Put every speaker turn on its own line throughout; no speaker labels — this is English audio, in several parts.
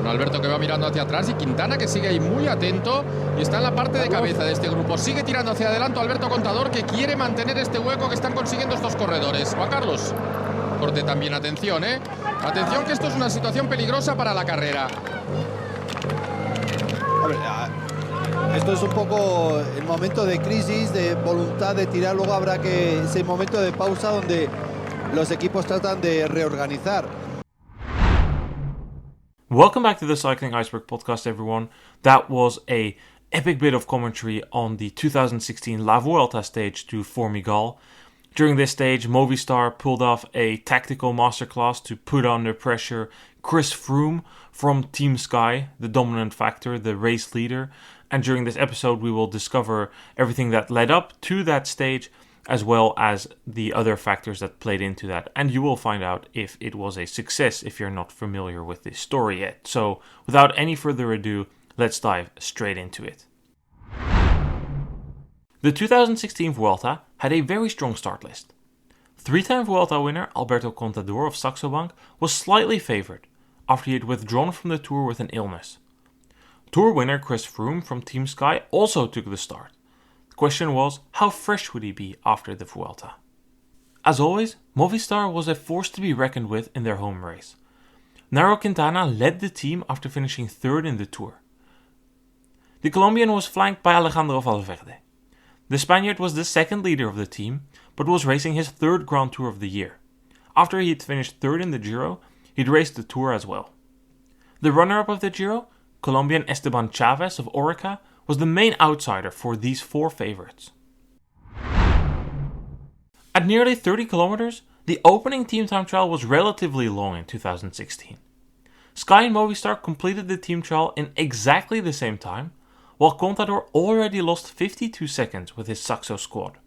Bueno, Alberto que va mirando hacia atrás y Quintana que sigue ahí muy atento y está en la parte de cabeza de este grupo. Sigue tirando hacia adelante Alberto Contador, que quiere mantener este hueco que están consiguiendo estos corredores. Juan Carlos, corte también, atención, atención, que esto es una situación peligrosa para la carrera.
A ver, esto es un poco el momento de crisis, de voluntad de tirar. Luego habrá que ese momento de pausa donde los equipos tratan de reorganizar.
Welcome back to the Cycling Iceberg Podcast, everyone. That was a epic bit of commentary on the 2016 La Vuelta stage to Formigal. During this stage, Movistar pulled off a tactical masterclass to put under pressure Chris Froome from Team Sky, the dominant factor, the race leader. And during this episode, we will discover everything that led up to that stage, as well as the other factors that played into that. And you will find out if it was a success if you're not familiar with this story yet. So, without any further ado, let's dive straight into it. The 2016 Vuelta had a very strong start list. Three-time Vuelta winner Alberto Contador of SaxoBank was slightly favoured after he had withdrawn from the Tour with an illness. Tour winner Chris Froome from Team Sky also took the start. The question was, how fresh would he be after the Vuelta? As always, Movistar was a force to be reckoned with in their home race. Nairo Quintana led the team after finishing third in the Tour. The Colombian was flanked by Alejandro Valverde. The Spaniard was the second leader of the team, but was racing his third Grand Tour of the year. After he had finished third in the Giro, he'd raced the Tour as well. The runner-up of the Giro, Colombian Esteban Chavez of Orica, was the main outsider for these four favourites. At nearly 30 kilometers, the opening team time trial was relatively long in 2016. Sky and Movistar completed the team trial in exactly the same time, while Contador already lost 52 seconds with his Saxo squad.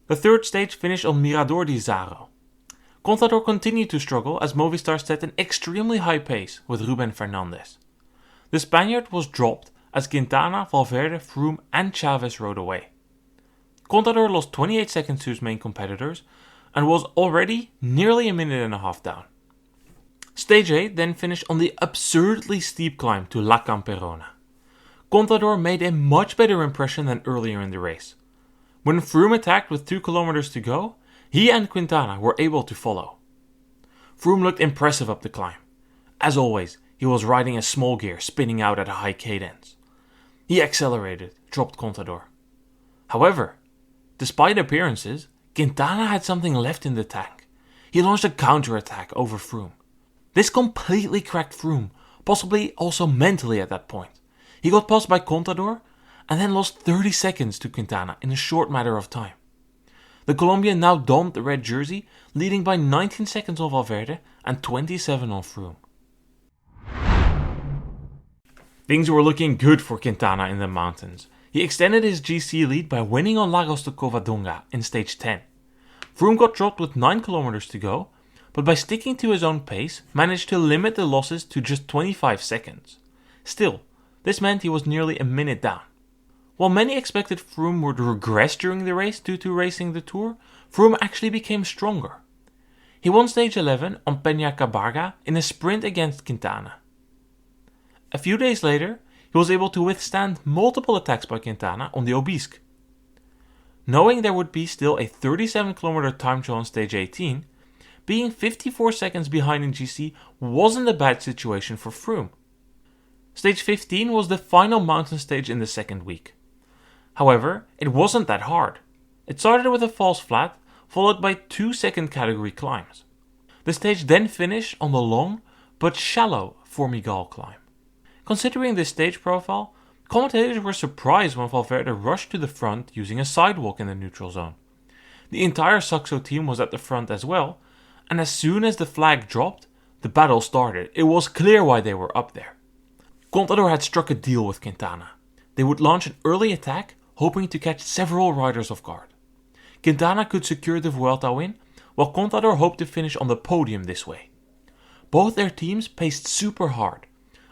The third stage finished on Mirador di Zaro. Contador continued to struggle as Movistar set an extremely high pace with Ruben Fernandez. The Spaniard was dropped as Quintana, Valverde, Froome and Chavez rode away. Contador lost 28 seconds to his main competitors and was already nearly a minute and a half down. Stage 8 then finished on the absurdly steep climb to La Camperona. Contador made a much better impression than earlier in the race. When Froome attacked with 2 kilometers to go, he and Quintana were able to follow. Froome looked impressive up the climb. As always, he was riding a small gear, spinning out at a high cadence. He accelerated, dropped Contador. However, despite appearances, Quintana had something left in the tank. He launched a counter-attack over Froome. This completely cracked Froome, possibly also mentally at that point. He got passed by Contador and then lost 30 seconds to Quintana in a short matter of time. The Colombian now donned the red jersey, leading by 19 seconds on Valverde and 27 on Froome. Things were looking good for Quintana in the mountains. He extended his GC lead by winning on Lagos de Covadonga in stage 10. Froome got dropped with 9 kilometers to go, but by sticking to his own pace, managed to limit the losses to just 25 seconds. Still, this meant he was nearly a minute down. While many expected Froome would regress during the race due to racing the Tour, Froome actually became stronger. He won stage 11 on Peña Cabarga in a sprint against Quintana. A few days later, he was able to withstand multiple attacks by Quintana on the Obisque. Knowing there would be still a 37km time trial on stage 18, being 54 seconds behind in GC wasn't a bad situation for Froome. Stage 15 was the final mountain stage in the second week. However, it wasn't that hard. It started with a false flat, followed by 2 second category climbs. The stage then finished on the long but shallow Formigal climb. Considering this stage profile, commentators were surprised when Valverde rushed to the front using a sidewalk in the neutral zone. The entire Saxo team was at the front as well, and as soon as the flag dropped, the battle started. It was clear why they were up there. Contador had struck a deal with Quintana. They would launch an early attack, hoping to catch several riders off guard. Quintana could secure the Vuelta win, while Contador hoped to finish on the podium this way. Both their teams paced super hard,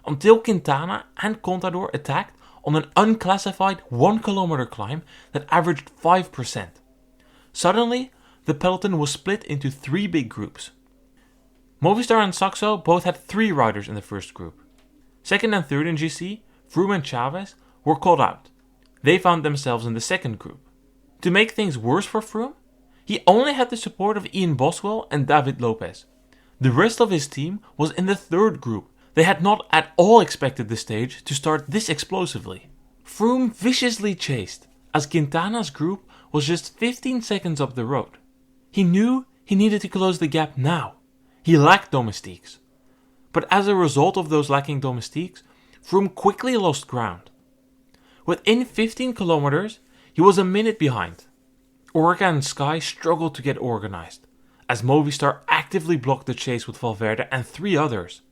until Quintana and Contador attacked on an unclassified 1km climb that averaged 5%. Suddenly, the peloton was split into 3 big groups. Movistar and Saxo both had 3 riders in the first group. Second and third in GC, Froome and Chavez, were caught out. They found themselves in the second group. To make things worse for Froome, he only had the support of Ian Boswell and David Lopez. The rest of his team was in the third group. They had not at all expected the stage to start this explosively. Froome viciously chased, as Quintana's group was just 15 seconds up the road. He knew he needed to close the gap now. He lacked domestiques. But as a result of those lacking domestiques, Froome quickly lost ground. Within 15 kilometers, he was a minute behind. Orica and Sky struggled to get organized, as Movistar actively blocked the chase with Valverde and 3 others.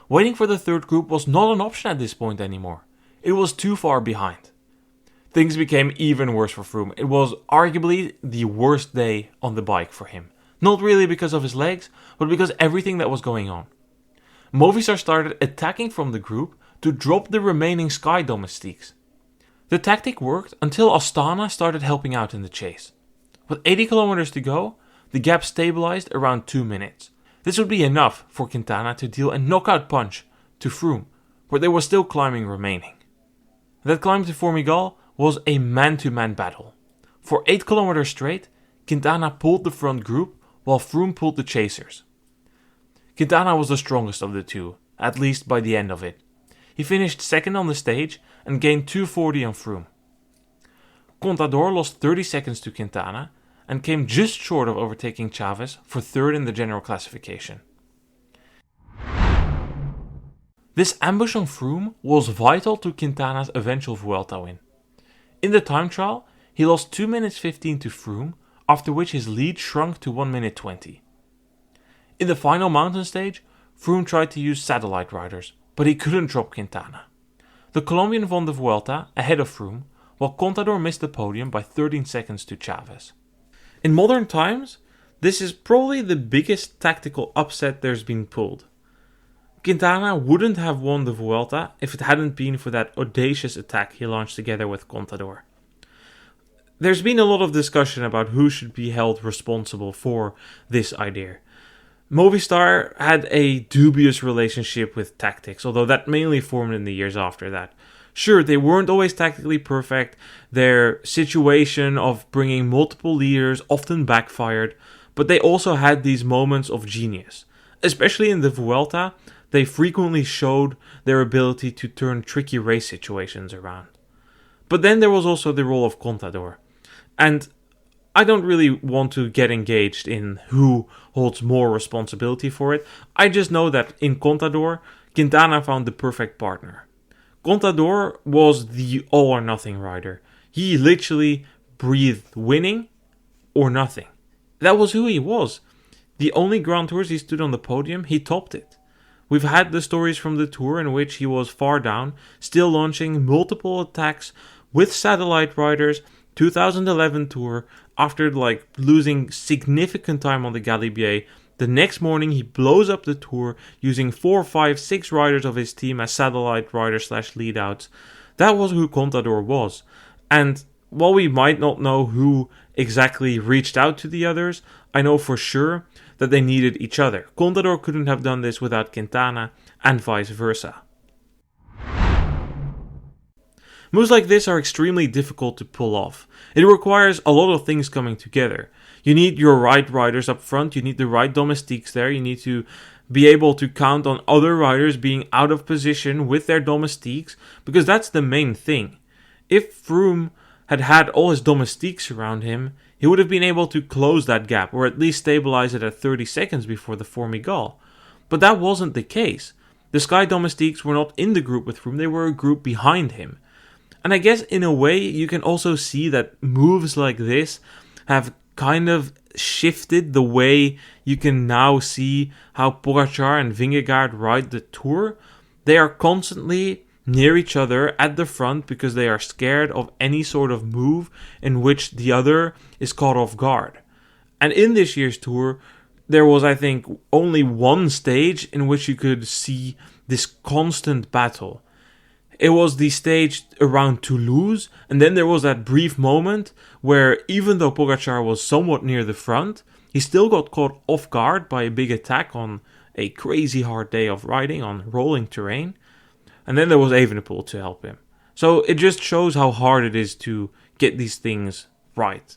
Waiting for the third group was not an option at this point anymore. It was too far behind. Things became even worse for Froome. It was arguably the worst day on the bike for him. Not really because of his legs, but because everything that was going on. Movistar started attacking from the group to drop the remaining Sky domestiques. The tactic worked until Astana started helping out in the chase. With 80 kilometers to go, the gap stabilized around 2 minutes. This would be enough for Quintana to deal a knockout punch to Froome, but there was still climbing remaining. That climb to Formigal was a man-to-man battle. For 8 kilometers straight, Quintana pulled the front group while Froome pulled the chasers. Quintana was the strongest of the two, at least by the end of it. He finished second on the stage and gained 2:40 on Froome. Contador lost 30 seconds to Quintana and came just short of overtaking Chavez for third in the general classification. This ambush on Froome was vital to Quintana's eventual Vuelta win. In the time trial, he lost 2 minutes 15 to Froome, after which his lead shrunk to 1 minute 20. In the final mountain stage, Froome tried to use satellite riders, but he couldn't drop Quintana. The Colombian won the Vuelta ahead of Froome, while Contador missed the podium by 13 seconds to Chavez. In modern times, this is probably the biggest tactical upset there's been pulled. Quintana wouldn't have won the Vuelta if it hadn't been for that audacious attack he launched together with Contador. There's been a lot of discussion about who should be held responsible for this idea. Movistar had a dubious relationship with tactics, although that mainly formed in the years after that. Sure, they weren't always tactically perfect, their situation of bringing multiple leaders often backfired, but they also had these moments of genius. Especially in the Vuelta, they frequently showed their ability to turn tricky race situations around. But then there was also the role of Contador. And I don't really want to get engaged in who holds more responsibility for it. I just know that in Contador, Quintana found the perfect partner. Contador was the all-or-nothing rider. He literally breathed winning or nothing. That was who he was. The only Grand Tours he stood on the podium, he topped it. We've had the stories from the Tour in which he was far down, still launching multiple attacks with satellite riders. 2011 Tour, after losing significant time on the Galibier, the next morning he blows up the Tour using 4, 5, 6 riders of his team as satellite riders / leadouts. That was who Contador was. And while we might not know who exactly reached out to the others, I know for sure that they needed each other. Contador couldn't have done this without Quintana, and vice versa. Moves like this are extremely difficult to pull off. It requires a lot of things coming together. You need your right riders up front, you need the right domestiques there, you need to be able to count on other riders being out of position with their domestiques, because that's the main thing. If Froome had had all his domestiques around him, he would have been able to close that gap, or at least stabilize it at 30 seconds before the Formigal. But that wasn't the case. The Sky domestiques were not in the group with Froome, they were a group behind him. And I guess in a way you can also see that moves like this have kind of shifted the way you can now see how Pogačar and Vingegaard ride the Tour. They are constantly near each other at the front because they are scared of any sort of move in which the other is caught off guard. And in this year's Tour, there was, I think, only one stage in which you could see this constant battle. It was the stage around Toulouse, and then there was that brief moment where even though Pogačar was somewhat near the front, he still got caught off guard by a big attack on a crazy hard day of riding on rolling terrain. And then there was Evenepoel to help him. So it just shows how hard it is to get these things right.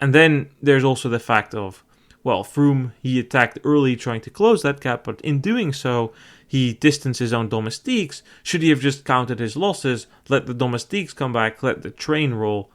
And then there's also the fact of, well, Froome, he attacked early trying to close that gap, but in doing so, he distanced his own domestiques. Should he have just counted his losses, let the domestiques come back, let the train roll?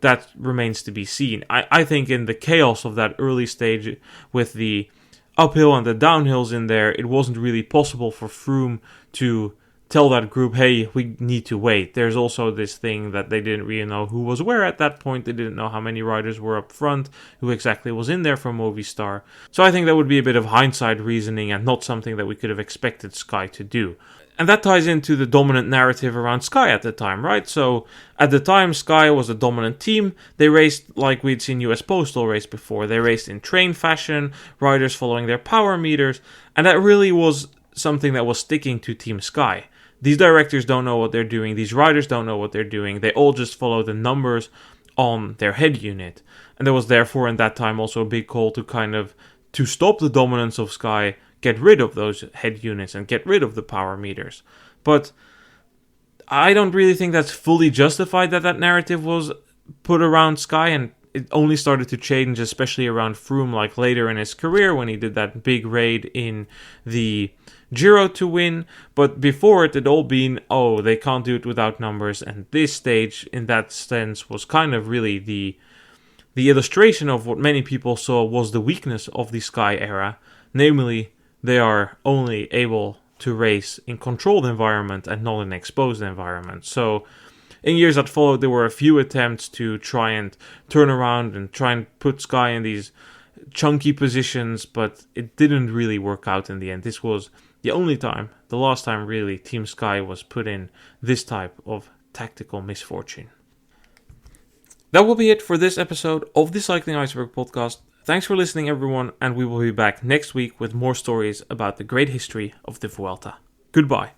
That remains to be seen. I think in the chaos of that early stage with the uphill and the downhills in there, it wasn't really possible for Froome to tell that group, hey, we need to wait. There's also this thing that they didn't really know who was where at that point. They didn't know how many riders were up front, who exactly was in there for Movistar. So I think that would be a bit of hindsight reasoning and not something that we could have expected Sky to do. And that ties into the dominant narrative around Sky at the time, right? So at the time, Sky was a dominant team. They raced like we'd seen US Postal race before. They raced in train fashion, riders following their power meters, and that really was something that was sticking to Team Sky. These directors don't know what they're doing. These riders don't know what they're doing. They all just follow the numbers on their head unit. And there was therefore in that time also a big call to stop the dominance of Sky, get rid of those head units and get rid of the power meters. But I don't really think that's fully justified that narrative was put around Sky, and it only started to change, especially around Froome, like later in his career when he did that big raid in the Giro to win. But before it had all been, they can't do it without numbers, and this stage in that sense was kind of really the illustration of what many people saw was the weakness of the Sky era, namely they are only able to race in controlled environment and not in exposed environment. So in years that followed, there were a few attempts to try and turn around and try and put Sky in these chunky positions, but it didn't really work out in the end. This was the last time really Team Sky was put in this type of tactical misfortune. That will be it for this episode of the Cycling Iceberg Podcast. Thanks for listening, everyone, and we will be back next week with more stories about the great history of the Vuelta. Goodbye.